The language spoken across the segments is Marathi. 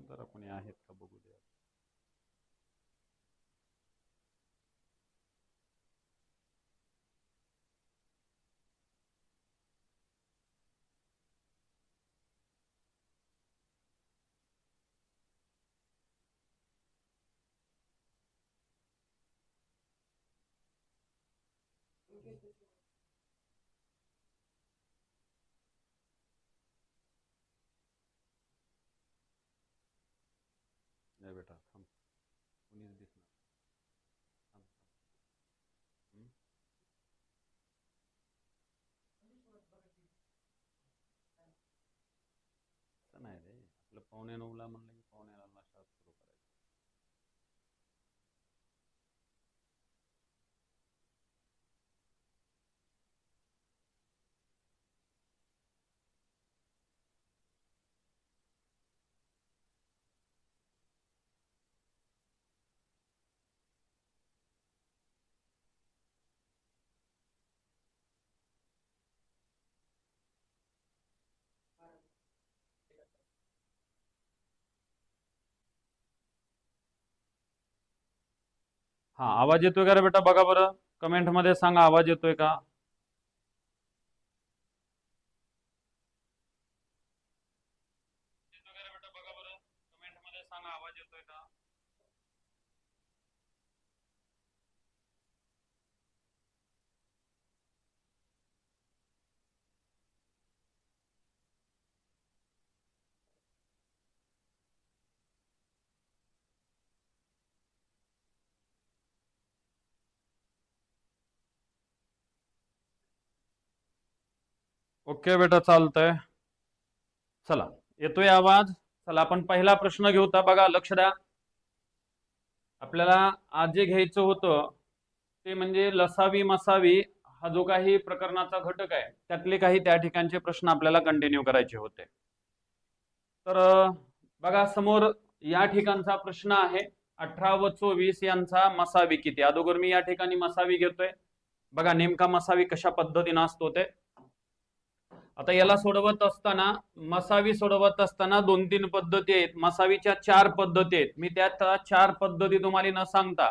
जरा कोणी आहेत का बघू द्या. नाही बेटा थांब, कोणीच दिसणार. थांब थांब. असं नाही रे, आपलं 8:45ला म्हणलं की 8:45ला शाळा सुरू करायची. हा, आवाज येतोय का रे बेटा? बघा बरं, कमेंट मध्ये सांगा आवाज येतोय का. कमेंट मध्ये सांगा आवाज येतोय का. ओके बेटा, चालतंय. चला, येतोय आवाज. चला आपण पहिला प्रश्न घेऊता. बघा, लक्ष द्या. आपल्याला आज जे घ्यायचं होतं ते म्हणजे लसावी मसावी हा जो काही प्रकरणाचा घटक आहे त्यातले काही त्या ठिकाणचे प्रश्न आपल्याला कंटिन्यू करायचे होते. तर बघा समोर या ठिकाणचा प्रश्न आहे 18 व 24 यांचा मसावी किती. अगोदर मी या ठिकाणी मसावी घेतोय. बघा नेमका मसावी कशा पद्धतीने असतो ते. आता याला सोडवत असताना मसावी सोडवत असताना 2-3 पद्धती आहेत. मसावीच्या 4 पद्धती आहेत. मी त्यात 4 पद्धती तुम्हाला न सांगता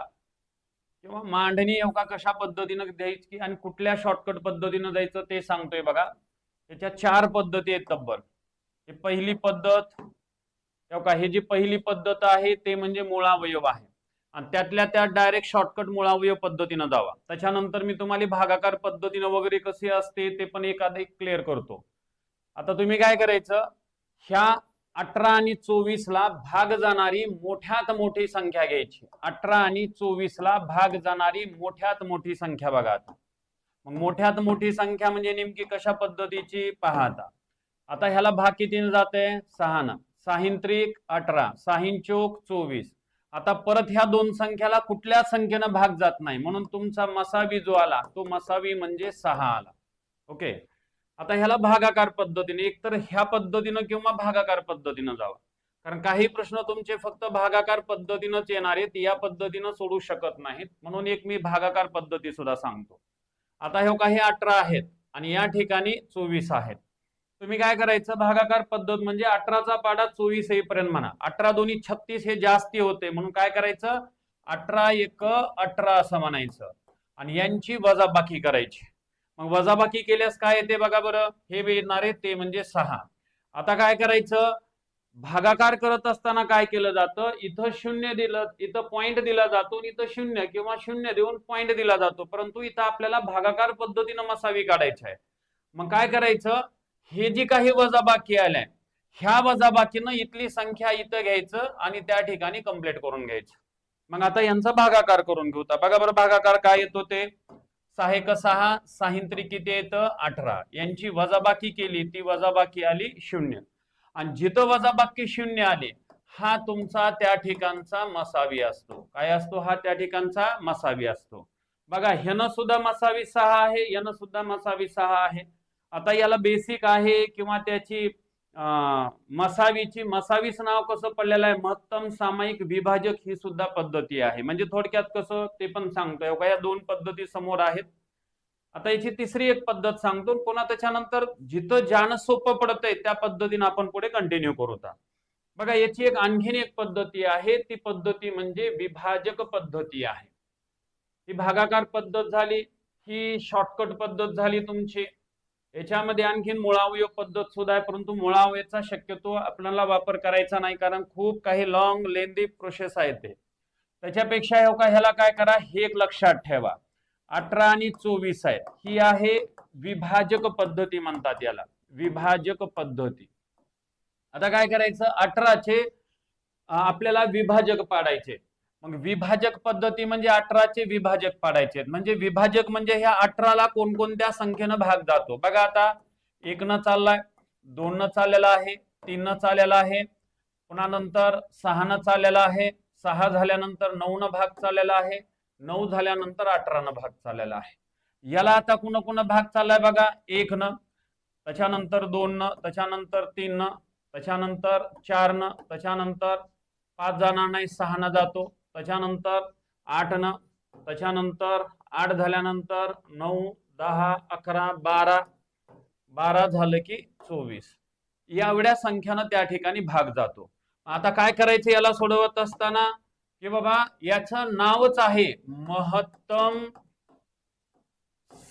किंवा मांडणी एवढा कशा पद्धतीने द्यायची आणि कुठल्या शॉर्टकट पद्धतीने द्यायचं ते सांगतोय. बघा त्याच्या 4 पद्धती आहेत तब्बल. ही पहिली पद्धत, ही जी पहिली पद्धत आहे ते म्हणजे मुळावयव आहे आणि त्यातल्या त्यात डायरेक्ट शॉर्टकट मुळावयव पद्धतीने जावा. त्याच्यानंतर मी तुम्हाला भागाकार पद्धतीने वगैरे कशी असते ते पण एखादं क्लिअर करतो. आता तुम्ही काय करायचं, ह्या 18 आणि 24 ला भाग जाणारी मोठ्यात मोठी संख्या घ्यायची. 18 आणि 24 ला भाग जाणारी मोठ्यात मोठी संख्या बघा. आता मग मोठ्यात मोठी संख्या म्हणजे नेमकी कशा पद्धतीची पहा. आता ह्याला भाग कितीने जाते, 6 न. 6 18, 6 चोक 24. आता परत ह्या दोन संख्याला कुठल्या संख्येनं भाग जात नाही म्हणून तुमचा मसावी जो आला तो मसावी म्हणजे 6 आला. ओके. आता ह्याला भागाकार पद्धतीने, एकतर ह्या पद्धतीनं किंवा भागाकार पद्धतीनं जावा. कारण काही प्रश्न तुमचे फक्त भागाकार पद्धतीनंच येणार आहेत, या पद्धतीनं सोडू शकत नाहीत. म्हणून एक मी भागाकार पद्धती सुद्धा सांगतो. आता हे काही 18 आहेत आणि या ठिकाणी 24 आहेत. तुम्ही काय करायचं, भागाकार पद्धत म्हणजे 18चा पाडा 24 येईपर्यंत म्हणा. 18 दोन्ही 36 हे जास्ती होते म्हणून काय करायचं, 18 एक 18 असं म्हणायचं आणि यांची वजाबाकी करायची. मग वजाबाकी केल्यास काय येते बघा बरं, हे येणार आहे ते म्हणजे 6. आता काय करायचं, भागाकार करत असताना काय केलं जातं, इथं 0 दिलं, इथं पॉइंट दिला जातो, इथं 0 किंवा 0 देऊन पॉइंट दिला जातो. परंतु इथं आपल्याला भागाकार पद्धतीनं मसावी काढायची आहे. मग काय करायचं, हे जी काही वजाबाकी आल्या ह्या वजाबाकीनं इथली संख्या इथं घ्यायचं आणि त्या ठिकाणी कंप्लीट करून घ्यायचं. मग आता यांचा भागाकार करून घेऊ. बघा बरं भागाकार काय येतो ते, 6 एक 6, 6 किती येतं 18. यांची वजाबाकी केली ती वजाबाकी आली 0 आणि जिथं वजाबाकी 0 आली हा तुमचा त्या ठिकाणचा मसावी असतो. काय असतो, हा त्या ठिकाणचा मसावी असतो. बघा ह्यानं सुद्धा मसावी 6 आहे, यानं सुद्धा मसावी 6 आहे. आता याला बेसिक आहे किंवा त्याची मसावीची मसावीच नाव कसं पडलेलं आहे, महत्तम सामायिक विभाजक ही सुद्धा पद्धती आहे. म्हणजे थोडक्यात कसं ते पण सांगतोय. या 2 पद्धती समोर आहेत. आता याची तिसरी एक पद्धत सांगतो पुन्हा, त्याच्यानंतर जिथं ज्यानं सोपं पडतंय त्या पद्धतीने आपण पुढे कंटिन्यू करू. बघा याची एक आणखीन एक पद्धती आहे, ती पद्धती म्हणजे विभाजक पद्धती आहे. ही भागाकार पद्धत झाली, ही शॉर्टकट पद्धत झाली तुमची. याच्यामध्ये आणखीन मुळावय पद्धत सुद्धा आहे, परंतु मुळावयचा शक्यतो आपल्याला वापर करायचा नाही, कारण खूप काही लॉंग लेंदी प्रोसेस आहे ते. त्याच्यापेक्षा ह्याला काय करा, हे एक लक्षात ठेवा, 18 आणि 24 आहे, ही आहे विभाजक पद्धती म्हणतात याला, विभाजक पद्धती. आता काय करायचं, 18चे आपल्याला विभाजक पाडायचे. मग विभाजक पद्धती म्हणजे 18चे विभाजक पाडायचे. म्हणजे विभाजक म्हणजे ह्या 18ला कोणकोणत्या संख्येनं भाग जातो. बघा आता 1 न चाललाय, 2 न चाललेला आहे, 3 न चाललेला आहे, पुन्हा नंतर 6 न चाललेला आहे, 6 झाल्यानंतर 9 न भाग चाललेला आहे, 9 झाल्यानंतर 18 न भाग चाललेला आहे. याला आता कुणा भाग चाललाय बघा, 1 न, त्याच्यानंतर 2 न, त्याच्यानंतर 3 न, त्याच्यानंतर 4 न, त्याच्यानंतर 5 जाणार नाही, 6 न जातो, त्याच्यानंतर 8 न, त्याच्यानंतर 8 झाल्यानंतर 9, 10, 11, 12, 12 झालं की 24. एवढ्या संख्यानं त्या ठिकाणी भाग जातो. आता काय करायचं याला सोडवत असताना, की बाबा याचं नावच आहे महत्तम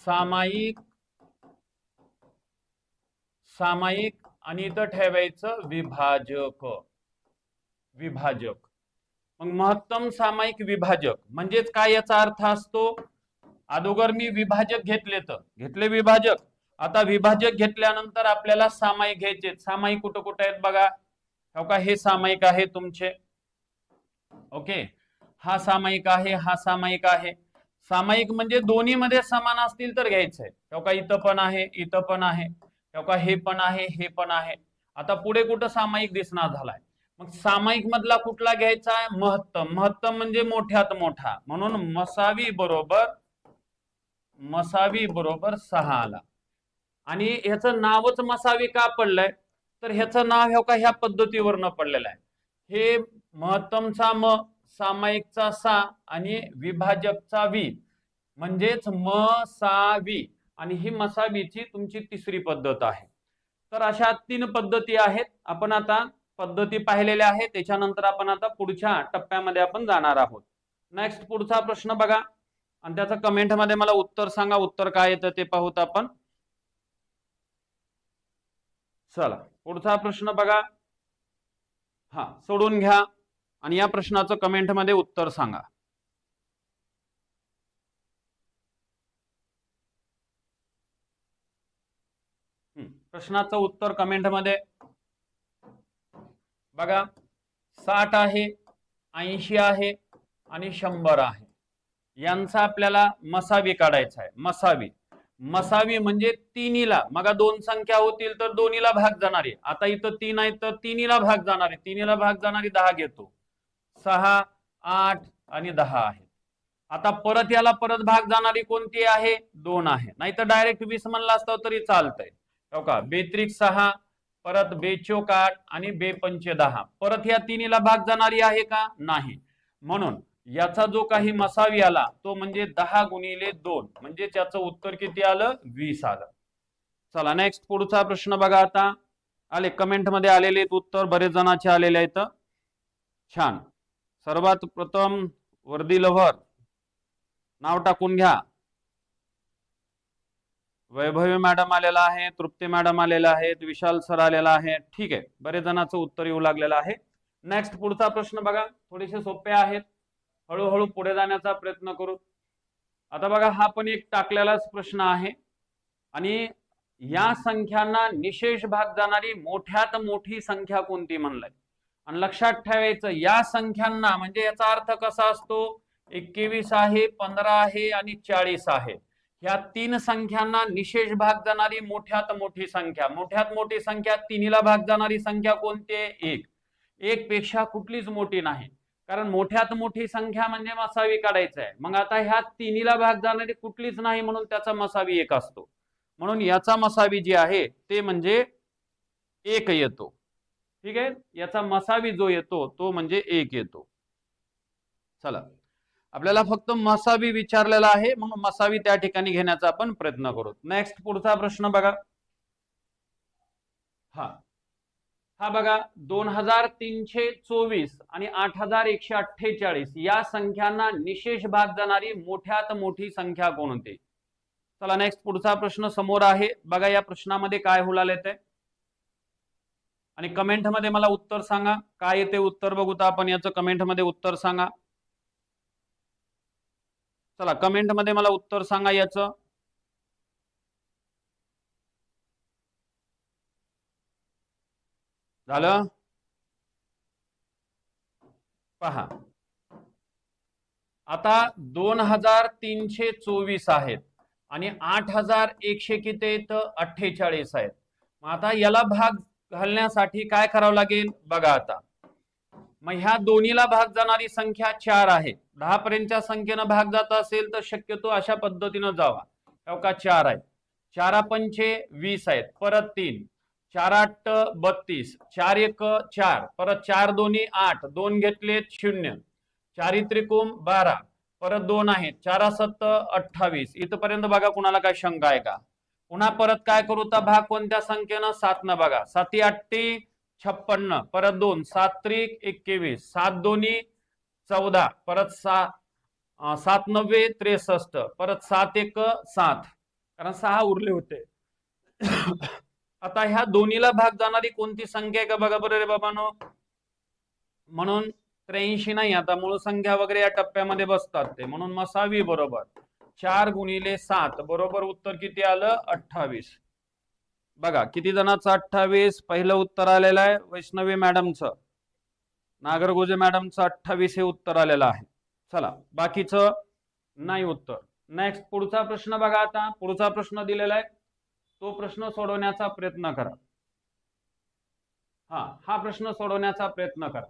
सामायिक, सामायिक आणि इथं ठेवायचं विभाजक, विभाजक. मग महत्तम सामायिक विभाजक म्हणजेच काय, याचा अर्थ असतो, अगोदर मी विभाजक घेतले विभाजक, आता विभाजक घेतल्यानंतर आपल्याला सामायिक घ्यायचे. सामायिक कुठं कुठे आहेत बघा, हो का, हे सामायिक आहे तुमचे, ओके, हा सामायिक आहे, हा सामायिक आहे. सामायिक म्हणजे दोन्ही मध्ये समान असतील तर घ्यायचंय, हो का, इथं पण आहे, इथं पण आहे, हो का, हे पण आहे, हे पण आहे. आता पुढे कुठं सामायिक दिसणार झालाय, मग सामायिक मधला कुठला घ्यायचा आहे, महत्तम. महत्तम म्हणजे मोठ्यात मोठा, म्हणून मसावी बरोबर 6 आला. आणि ह्याचं नावच मसावी का पडलंय, तर ह्याचं नाव हो का ह्या पद्धतीवरनं पडलेलं आहे. हे महत्तमचा म, सामायिकचा सा आणि विभाजकचा वि, म्हणजेच मसावी, आणि ही मसावीची तुमची तिसरी पद्धत आहे. तर अशा 3 पद्धती आहेत. आपण आता पद्धती पाहिलेल्या आहेत, त्याच्यानंतर आपण आता पुढच्या टप्प्यामध्ये आपण जाणार आहोत. नेक्स्ट पुढचा प्रश्न बघा आणि त्याचं कमेंट मध्ये मला उत्तर सांगा, उत्तर काय येतं ते पाहूत आपण. चला पुढचा प्रश्न बघा, हा सोडून घ्या आणि या प्रश्नाचं कमेंट मध्ये उत्तर सांगा. प्रश्नाचं उत्तर कमेंट मध्ये बघा, 60 आहे, 80 आहे आणि 100 आहे. यांचा आपल्याला मसावी काढायचा आहे. मसावी, मसावी म्हणजे तिन्हीला, मग 2 संख्या होतील तर दोन्हीला भाग जाणारी. आता इथं 3 आहे तर तिन्हीला भाग जाणारी, तिन्हीला भाग जाणारी 10 घेतो, 6, 8 आणि 10 आहे. आता परत याला परत भाग जाणारी कोणती आहे, 2 आहे. नाहीतर डायरेक्ट 20 म्हणला असता तरी चालतंय, हो का. 32 6, परत 42 8 आणि 2 10, परत या तिन्हीला भाग जाणारी आहे का, नाही. म्हणून याचा जो काही मसावी आला तो म्हणजे 10 गुणिले 2, म्हणजे त्याचं उत्तर किती आलं, 20 आलं. चला नेक्स्ट पुढचा प्रश्न बघा. आता आले कमेंट मध्ये आलेले उत्तर, बरेच जणांचे आलेले आहेत, छान. सर्वात प्रथम वर्दी लव्हर नाव टाकून घ्या. वैभवी मॅडम आलेला आहे, तृप्ती मॅडम आलेला आहेत, विशाल सर आलेला आहे. ठीक आहे, बरेच जणांचं उत्तर येऊ लागलेलं आहे. नेक्स्ट पुढचा प्रश्न बघा, थोडेसे सोपे आहेत, हळूहळू पुढे जाण्याचा प्रयत्न करू. आता बघा, हा पण एक टाकलेलाच प्रश्न आहे आणि या संख्यांना निशेष भाग जाणारी मोठ्यात मोठी संख्या कोणती म्हणलाय. आणि लक्षात ठेवायचं, या संख्यांना म्हणजे याचा अर्थ कसा असतो, 21 आहे, 15 आहे आणि 40 आहे. ह्या 3 संख्यांना निशेष भाग जाणारी मोठ्यात मोठी संख्या, मोठ्यात मोठी संख्या तिन्हीला भाग जाणारी संख्या कोणती, 1. 1 पेक्षा कुठलीच मोठी नाही, कारण मोठ्यात मोठी संख्या म्हणजे मसावी काढायचं आहे. मग आता ह्या तिन्हीला भाग जाणारी कुठलीच नाही, म्हणून त्याचा मसावी 1 असतो. म्हणून याचा मसावी जी आहे ते म्हणजे 1 येतो. ठीक आहे, याचा मसावी जो येतो तो म्हणजे 1 येतो. चला, आपल्याला फक्त मसावी विचारलेला आहे, म्हणून मसावी त्या ठिकाणी घेण्याचा आपण प्रयत्न करू. नेक्स्ट पुढचा प्रश्न बघा. हा हा बघा 2324 आणि 8148 या संख्यांना निशेष भाग जाणारी मोठ्यात मोठी संख्या कोणती? चला नेक्स्ट पुढचा प्रश्न समोर आहे बघा, या प्रश्नामध्ये काय हुलाल येते आणि कमेंट मध्ये मला उत्तर सांगा. काय येते उत्तर बघू तर आपण याचं कमेंट मध्ये उत्तर सांगा. चला कमेंट मध्ये मला उत्तर सांगा याचं. झालं पहा, आता 2324 आहेत आणि 8100 किती आहेत? 48 आहेत. मग आता याला भाग घालण्यासाठी काय करावं लागेल बघा. आता मग ह्या दोन्हीला भाग जाणारी संख्या 4 आहे. 10 पर्यंतच्या संख्येनं भाग जात असेल तर शक्यतो अशा पद्धतीनं जावा. का 4 आहे, 4 पंचे 20 आहेत, परत 3, 4 8 32, 4 1 4, परत 4 दोन्ही 8, 2 घेतले 0, 4 त्रिकोण 12, परत 2 आहेत, 4 7 28. इथपर्यंत बघा कुणाला काय शंका आहे का? पुन्हा परत काय करू तर भाग कोणत्या संख्येनं? 7 न बघा. 7 8 56, परत 2, 7 3 21, 7 दोन्ही 14, परत 7 9 63, परत 7 1 7, कारण 6 उरले होते. आता ह्या दोन्हीला भाग जाणारी कोणती संख्या आहे का बघा बरं रे बाबांनो. म्हणून 83 नाही, आता मूळ संख्या वगैरे या टप्प्यामध्ये बसतात ते, म्हणून मसावी बरोबर 4 गुणिले 7 बरोबर उत्तर किती आलं? 28. बघा किती जणांचं 28? पहिलं उत्तर आलेलं आहे वैष्णवी मॅडमचं, नागरगोजे मॅडमचं 28 हे उत्तर आलेलं आहे. चला बाकीचं नाही उत्तर. नेक्स्ट पुढचा प्रश्न बघा. आता पुढचा प्रश्न दिलेला आहे, तो प्रश्न सोडवण्याचा प्रयत्न करा. हा प्रश्न सोडवण्याचा प्रयत्न करा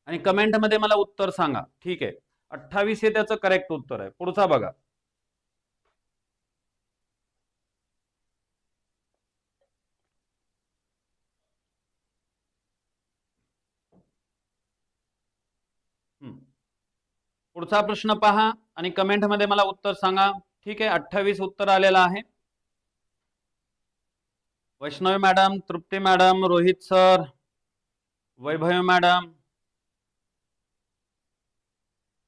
आणि कमेंट मध्ये मला उत्तर सांगा. ठीक आहे, 28 हे त्याचं करेक्ट उत्तर आहे. पुढचा बघा. पुढचा प्रश्न पहा आणि कमेंट मध्ये मला उत्तर सांगा. ठीक आहे, 28 उत्तर आलेलं आहे. वैष्णवी मॅडम, तृप्ती मॅडम, रोहित सर, वैभव मॅडम,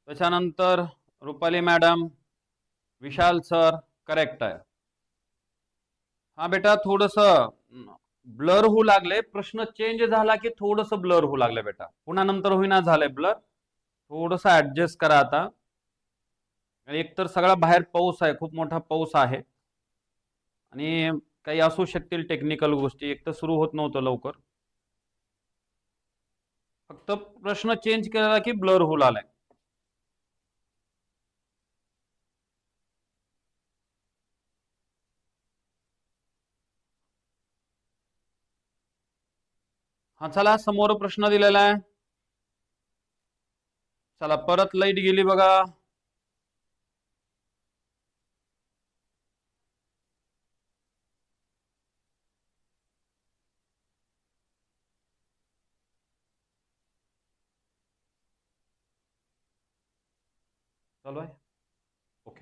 त्याच्यानंतर रुपाली मॅडम, विशाल सर, करेक्ट आहे. हा बेटा थोडस ब्लर होऊ लागले, प्रश्न चेंज झाला की थोडस ब्लर होऊ लागले बेटा. पुन्हा नंतर होईना झालंय ब्लर, थोडस ऍडजस्ट करा आता. एक तर सगळा बाहेर पाऊस आहे, खूप मोठा पाऊस आहे आणि काही असू शकतील टेक्निकल गोष्टी. एक तर सुरू होत नव्हतं लवकर, फक्त प्रश्न चेंज केला की ब्लर होऊ लागलाय. हा चला समोर प्रश्न दिलेला आहे. चला परत लाईट गेली बघा. चालू आहे, ओके.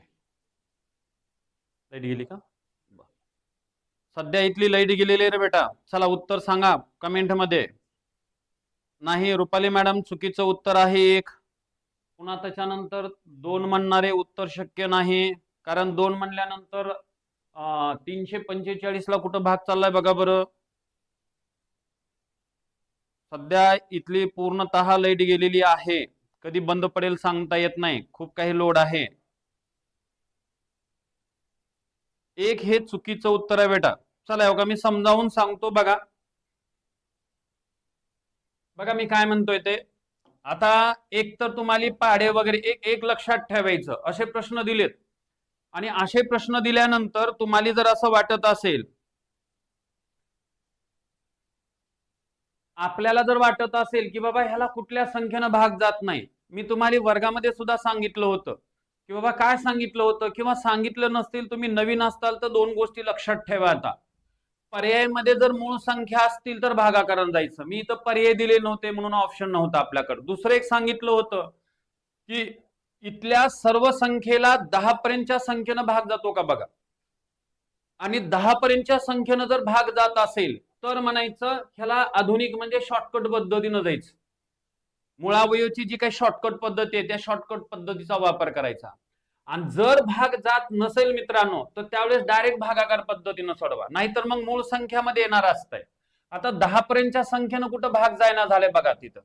लाईट गेली का? सध्या इथली लाईट गेलेली आहे रे बेटा. चला उत्तर सांगा कमेंट मध्ये. नाही, रुपाली मॅडम चुकीचं उत्तर आहे एक. पुन्हा त्याच्यानंतर 2 म्हणणारे उत्तर शक्य नाही, कारण 2 म्हणल्यानंतर 345 ला कुठं भाग चाललाय बघा बरं. सध्या इथली पूर्णतः लाईट गेलेली आहे, कधी बंद पडेल सांगता येत नाही, खूप काही लोड आहे. एक हे चुकीचं उत्तर आहे बेटा. चला का मी समजावून सांगतो बघा. बघा मी काय म्हणतोय ते. आता एक तर तुम्हाला पाडे वगैरे एक लक्षात ठेवायचं असे प्रश्न दिलेत, आणि असे प्रश्न दिल्यानंतर तुम्हाला जर असं वाटत असेल, आपल्याला जर वाटत असेल की बाबा ह्याला कुठल्या संख्येनं भाग जात नाही, मी तुम्हाला वर्गामध्ये सुद्धा सांगितलं होतं की बाबा काय सांगितलं होतं, किंवा सांगितलं नसतील तुम्ही नवीन असताल तर 2 गोष्टी लक्षात ठेवा. आता पर्यायामध्ये जर मूळ संख्या असतील तर भागाकारण जायचं. मी इथं पर्याय दिले नव्हते म्हणून ऑप्शन नव्हता आपल्याकडे. दुसरं एक सांगितलं होतं की इथल्या सर्व संख्येला 10 पर्यंतच्या संख्येनं भाग जातो का बघा, आणि 10 पर्यंतच्या संख्येनं जर भाग जात असेल उत्तर म्हणायचं ह्याला आधुनिक म्हणजे शॉर्टकट पद्धतीनं जायचं. मुळावयोची जी काही शॉर्टकट पद्धती आहे त्या शॉर्टकट पद्धतीचा वापर करायचा. आणि जर भाग जात नसेल मित्रांनो तर त्यावेळेस डायरेक्ट भागाकार पद्धतीनं सोडवा, नाहीतर मग मूळ संख्यामध्ये येणार असतंय. आता 10 पर्यंतच्या संख्येनं कुठं भाग जायना झाले बघा, तिथं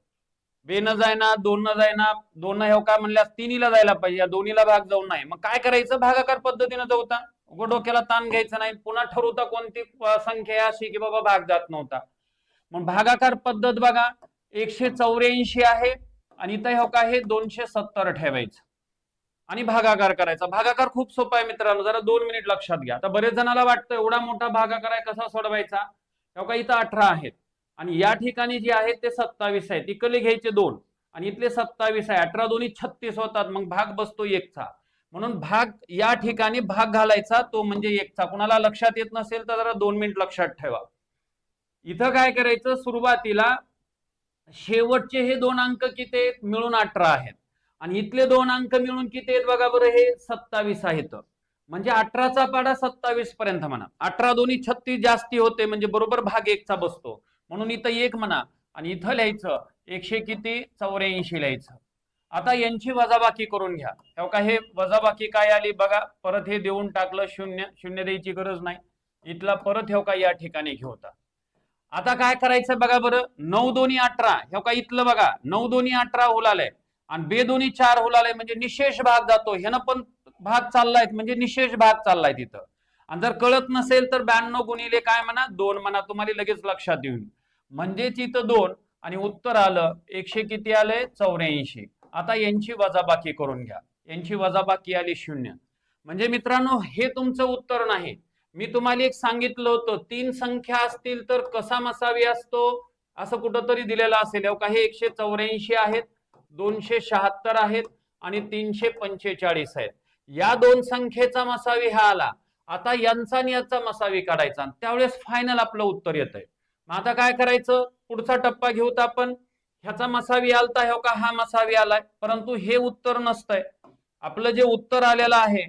बे न जायना, दोन न जायना, दोन न हे काय म्हणल्यास तिन्हीला जायला पाहिजे, या दोन्हीला भाग जाऊ नाही. मग काय करायचं, भागाकार पद्धतीनं जाऊता, डोक्याला ताण घ्यायचा नाही, पुन्हा ठरवता कोणती संख्या अशी की बाबा भाग जात नव्हता. मग भागाकार पद्धत बघा 184 आहे आणि इथं हो का हे 270 ठेवायचं आणि भागाकार करायचा. भागाकार खूप सोपा आहे मित्रांनो, जरा 2 मिनिट लक्षात घ्या. आता बरेच जणांना वाटतं एवढा मोठा भागाकार आहे कसा सोडवायचा. हो का इथं 18 आहेत आणि या ठिकाणी जे आहेत ते 27 आहेत, इकडले घ्यायचे 2 आणि इथले 27 आहे, 18 दोन्ही 36 होतात, मग भाग बसतो 1चा. म्हणून भाग या ठिकाणी भाग घालायचा तो म्हणजे 1चा. कुणाला लक्षात येत नसेल तर जरा 2 मिनिट लक्षात ठेवा. इथं काय करायचं, सुरुवातीला शेवटचे हे 2 अंक किती मिळून 18 आहेत आणि इथले 2 अंक मिळून किती आहेत बघा बरं, हे 27 आहेत. म्हणजे 18चा पाडा 27 पर्यंत म्हणा. 18 दोन्ही 36 जास्ती होते म्हणजे बरोबर भाग 1चा बसतो, म्हणून इथं 1 म्हणा आणि इथं लिहायचं 184 लिहायचं. आता यांची वजाबाकी करून घ्या. हो का हे वजाबाकी काय आली बघा, परत हे देऊन टाकलं, 0 0 द्यायची गरज नाही, इथला परत हो का या ठिकाणी घेऊता. आता काय करायचं बघा बरं, 9 दोन्ही 18 हो का इथलं बघा 9 दोन्ही 18 होलालय आणि बे दोन्ही 4 होलालय म्हणजे निशेष भाग जातो, ह्यानं पण भाग चाललाय म्हणजे निशेष भाग चाललाय तिथं. आणि जर कळत नसेल तर 92 गुणिले काय म्हणा 2 म्हणा, तुम्हाला लगेच लक्षात येईल. म्हणजेच इथं 2 आणि उत्तर आलं 100 किती आलंय 84. आता यांची वजाबाकी करून घ्या, यांची वजाबाकी आली 0. म्हणजे मित्रांनो हे तुमचं उत्तर नाही. मी तुम्हाला एक सांगितलं होतं 3 संख्या असतील तर कसा मसावी असतो, असं कुठंतरी दिलेलं असेल. हो का हे 184 आहेत, 276 आहेत आणि 345 आहेत. या 2 संख्येचा मसावी हा आला. आता यांचा आणि याचा मसावी काढायचा, त्यावेळेस फायनल आपलं उत्तर येतंय. मग आता काय करायचं, पुढचा टप्पा घेऊत आपण. ह्याचा मसावी आलता हो का हा मसावी आलाय, परंतु हे उत्तर नसतंय. आपलं जे उत्तर आलेलं आहे,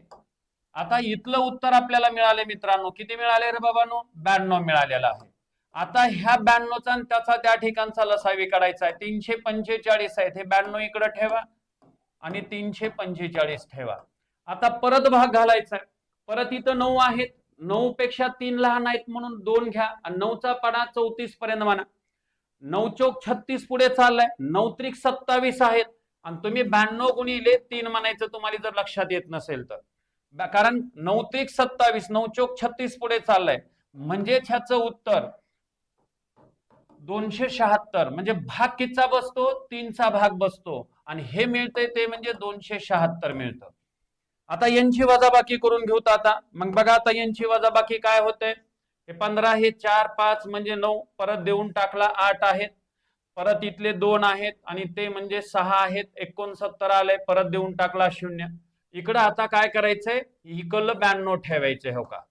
आता इथलं उत्तर आपल्याला मिळाले मित्रांनो, किती मिळाले रे बाबांनो, 92 मिळालेलं आहे. आता ह्या 92चा आणि त्याचा त्या ठिकाणचा लसावी काढायचा आहे. 345 आहेत, हे 92 इकडे ठेवा आणि 345 ठेवा. आता परत भाग घालायचा आहे. परत इथं 9 आहेत, 9 पेक्षा 3 लहान आहेत म्हणून 2 घ्या आणि 9चा पाडा 34 पर्यंत म्हणा. 9 चौक 36 पुढे चाललाय, 9 त्रिक 27 आहेत आणि तुम्ही 92 गुणिले 3 म्हणायचं तुम्हाला जर लक्षात येत नसेल तर, कारण 9 त्रिक 27, 9 चौक 36 पुढे चाललाय म्हणजेच ह्याचं उत्तर 276. म्हणजे भाग कितीचा बसतो, 3चा भाग बसतो आणि हे मिळतंय ते म्हणजे 276 मिळतं. आता यांची वजाबाकी करून घेऊत आता. मग बघा आता यांची वजाबाकी काय होते, 15 हे 4 5 म्हणजे 9, परत देऊन टाकला 8 आहेत, परत इथले 2 आहेत आणि ते म्हणजे 6 आहेत, 69 आले, परत देऊन टाकला 0. इकडं आता काय करायचंय, इकडलं 92 ठेवायचंय. हो का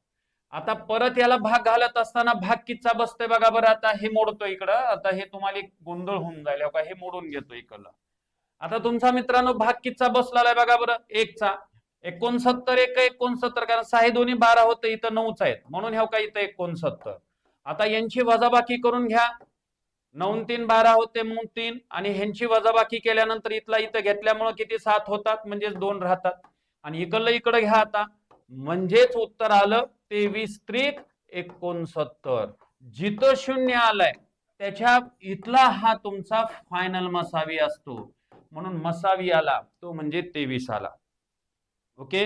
आता परत याला भाग घालत असताना भाग कितीचा बसतोय बघा बरं. आता हे मोडतो इकडं, आता हे तुम्हाला एक गोंधळ होऊन जाईल. हो का हे मोडून घेतो इकडलं. आता तुमचा मित्रांनो भाग कितीचा बसलेला आहे बघा बरं, 1चा. 69 1 69, कारण 6 दोन्ही 12 होते, इथं 9च आहेत म्हणून हो का इथं 69. आता यांची वजाबाकी करून घ्या, 9 3 12 होते म्हणून 3 आणि ह्यांची वजाबाकी केल्यानंतर इथला इथं घेतल्यामुळे किती 7 होतात म्हणजेच 2 राहतात आणि इकडलं इकडं घ्या आता, म्हणजेच उत्तर आलं 23 त्रिक 69. जिथं 0 आलाय त्याच्या इथला हा तुमचा फायनल मसावी असतो, म्हणून मसावी आला तो म्हणजे 23 आला. ओके,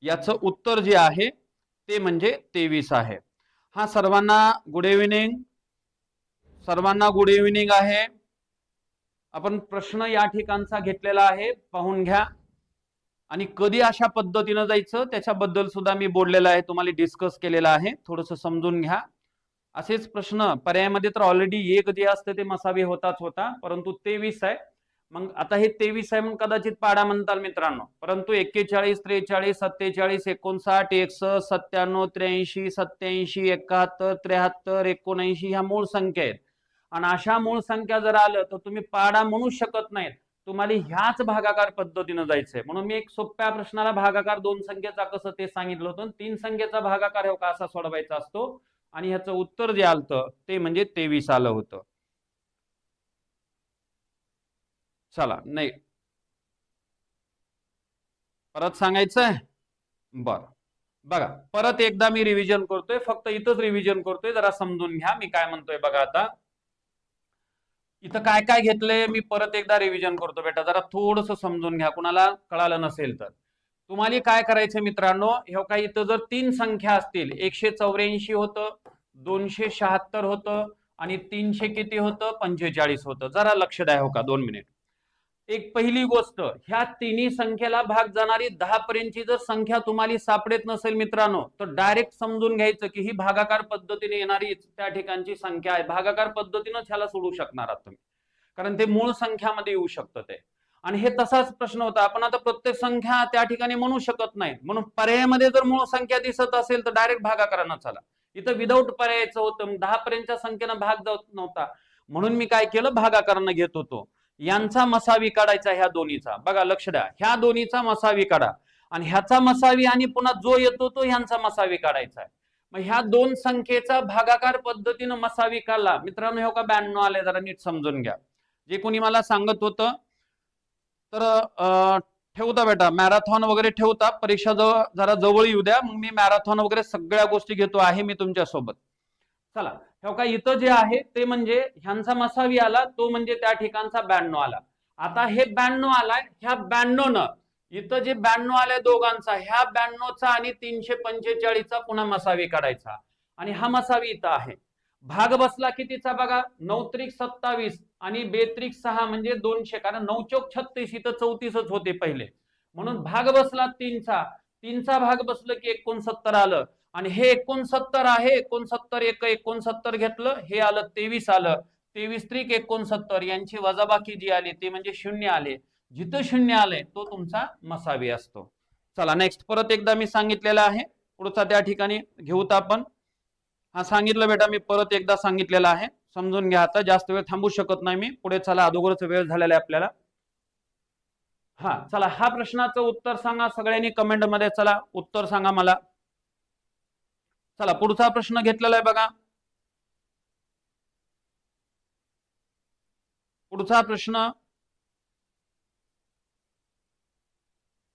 याचं उत्तर जे आहे ते म्हणजे 23 आहे. हा सर्वांना गुड इव्हिनिंग, सर्वांना गुड इव्हिनिंग आहे. आपण प्रश्न या ठिकाणचा घेतलेला आहे, पाहून घ्या. आणि कधी अशा पद्धतीनं जायचं त्याच्याबद्दल सुद्धा मी बोललेलं आहे, तुम्हाला डिस्कस केलेलं आहे, थोडंसं समजून घ्या. असेच प्रश्न पर्यायामध्ये तर ऑलरेडी एक जे असते ते मसावी होताच होता, परंतु 23 आहे. मग आता हे 23 आहे म्हणून कदाचित पाडा म्हणताल मित्रांनो, परंतु 41 43 47 59 61 97 83 87 71 73 79 ह्या मूळ संख्या आहेत. आणि अशा मूळ संख्या जर आलं तर तुम्ही पाडा म्हणू शकत नाहीत, तुम्हाला ह्याच भागाकार पद्धतीनं जायचंय. म्हणून मी एक सोप्या प्रश्नाला भागाकार 2 संख्येचा कसं ते सांगितलं होतं, 3 संख्येचा भागाकार हो का असा सोडवायचा असतो, आणि ह्याचं उत्तर जे आलं ते म्हणजे 23 आलं होतं. चला नाही परत सांगायचंय. बर बघा परत एकदा मी रिव्हिजन करतोय, फक्त इथंच रिव्हिजन करतोय, जरा समजून घ्या मी काय म्हणतोय बघा. आता इथं काय काय घेतलंय मी परत एकदा रिव्हिजन करतो बेटा, जरा थोडस समजून घ्या कुणाला कळालं नसेल तर. तुम्हाला काय करायचं मित्रांनो, हे काय इथं जर 3 संख्या असतील, 184 होतं, 276 होतं आणि 300 किती होतं, 45 होतं. जरा लक्ष द्या हो का 2 मिनिट. एक पहिली गोष्ट, ह्या तिन्ही संख्येला भाग जाणारी 10 पर्यंतची जर संख्या तुम्हाला सापडत नसेल मित्रांनो, तर डायरेक्ट समजून घ्यायचं की ही भागाकार पद्धतीने येणारी त्या ठिकाणची संख्या आहे. भागाकार पद्धतीनं ह्याला सोडू शकणार आहात तुम्ही, कारण ते मूळ संख्यामध्ये येऊ शकतं ते. आणि हे तसाच प्रश्न होता, आपण आता प्रत्येक संख्या त्या ठिकाणी म्हणू शकत नाही, म्हणून पर्यायामध्ये जर मूळ संख्या दिसत असेल तर डायरेक्ट भागाकारानं चला. इथं विदाऊट पर्यायाचं होतं, 10 पर्यंतच्या संख्येनं भाग जात नव्हता, म्हणून मी काय केलं, भागाकारानं घेत होतो. यांचा मसावी काढायचा ह्या दोन्हीचा. बघा लक्ष द्या, ह्या दोन्हीचा मसावी काढा आणि ह्याचा मसावी आणि पुन्हा जो येतो तो ह्यांचा मसावी काढायचा आहे. मग ह्या दोन संख्येचा भागाकार पद्धतीनं मसावी काढला मित्रांनो, हो का 92 आले. जरा नीट समजून घ्या, जे कोणी मला सांगत होतं तर ठेवता बेटा मॅरेथॉन वगैरे ठेवता, परीक्षा जरा जवळ येऊ द्या, मग मी मॅरेथॉन वगैरे सगळ्या गोष्टी घेतो आहे मी तुमच्या सोबत. चला हो का इथं जे आहे ते म्हणजे ह्यांचा मसावी आला, तो म्हणजे त्या ठिकाणचा 92 आला. आता हे 92 आलाय, ह्या 92 न इथं जे 92 आलाय दोघांचा, ह्या 92चा आणि 345चा पुन्हा मसावी काढायचा आणि हा मसावी इथं आहे. भाग बसला कितीचा बघा, 9 त्रिक 27 आणि 2 त्रिक 6 म्हणजे 200, कारण 9 चौक 36, इथं 34च होते पहिले, म्हणून भाग बसला 3चा. 3चा भाग बसलं की 69 आलं आणि हे 69 आहे. 69 एक 69 घेतलं, हे आलं 23 आलं. 23 त्रिक 69, यांची वजाबाकी जी आली ते म्हणजे 0 आले. जिथं 0 आले तो तुमचा मसावी असतो. चला नेक्स्ट परत एकदा मी सांगितलेलं आहे, पुढचा त्या ठिकाणी घेऊत आपण. हा सांगितलं बेटा मी परत एकदा सांगितलेलं आहे, समजून घ्या. आता जास्त वेळ थांबू शकत नाही मी पुढे. चला अगोदरच वेळ झालेला आहे आपल्याला. हा चला, हा प्रश्नाचं उत्तर सांगा सगळ्यांनी कमेंट मध्ये. चला उत्तर सांगा मला. चला पुढचा प्रश्न घेतलेला आहे बघा. पुढचा प्रश्न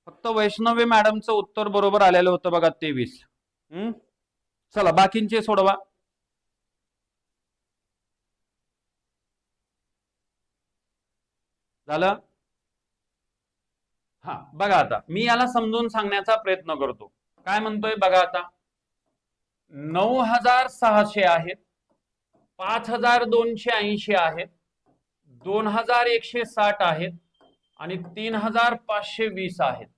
फक्त वैष्णवी मॅडमचं उत्तर बरोबर आलेलं होतं बघा, 23. चला बाकींचे सोडवा. झालं. हा बघा आता मी याला समजून सांगण्याचा प्रयत्न करतो. काय म्हणतोय बघा आता, 9600 आहेत, 5280 आहेत, 2160 आहेत आणि 3520 आहेत.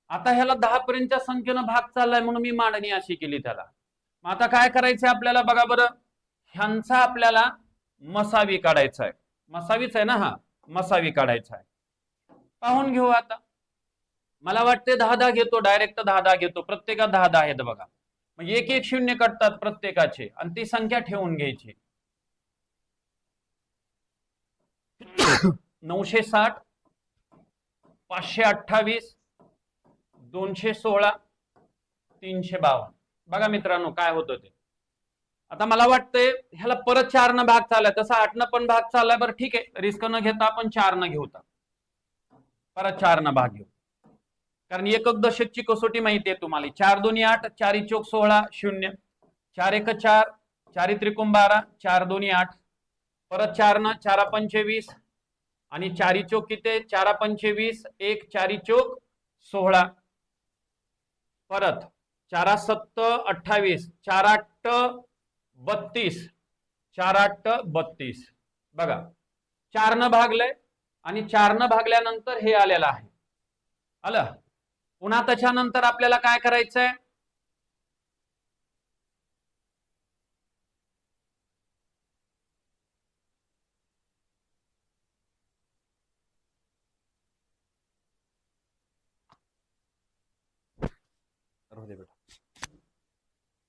आता ह्याला 10 पर्यंतच्या संख्येनं भाग चाललाय म्हणून मी मांडणी अशी केली त्याला. मग आता काय करायचंय आपल्याला बघा बरं, ह्यांचा आपल्याला मसावी काढायचा आहे. मसावीच आहे ना, हा मसावी काढायचा आहे. पाहून घेऊ आता. मला वाटते 10-10 घेतो, डायरेक्ट 10-10 घेतो, प्रत्येकात 10-10 आहेत बघा. म्हणजे 1-1 शून्य कटतात प्रत्येकाचे आणि ती संख्या ठेवून घ्यायची. 960, 528, 216, 352. बघा मित्रांनो काय होतं ते. आता मला वाटतंय ह्याला परत 4 न भाग चाललाय, तसा 8 न पण भाग चाललाय. बरं ठीक आहे, रिस्क न घेता आपण 4 न घेऊता, परत 4 न भाग घेऊ, कारण एकक दशकची कसोटी माहिती आहे तुम्हाला. 4 2 8, 4 चौक 16, 0, 4 1 4, 4 त्रिकोण 12, 4 2 8, परत 4 न 4 25 आणि 4 चौक किती, 4 25, 1 4 चौक 16, परत 4 7 28, 4 8 32, 4 8 32. बघा 4 न भागलंय आणि 4 न भागल्यानंतर हे आलेलं आहे. आलं. पुन्हा त्याच्यानंतर आपल्याला काय करायचंय,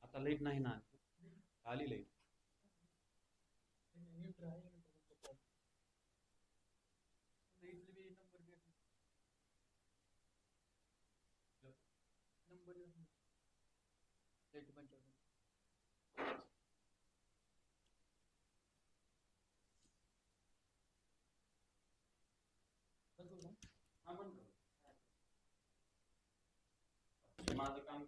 आता लाईट नाही ना, आली लाईट. माझं काम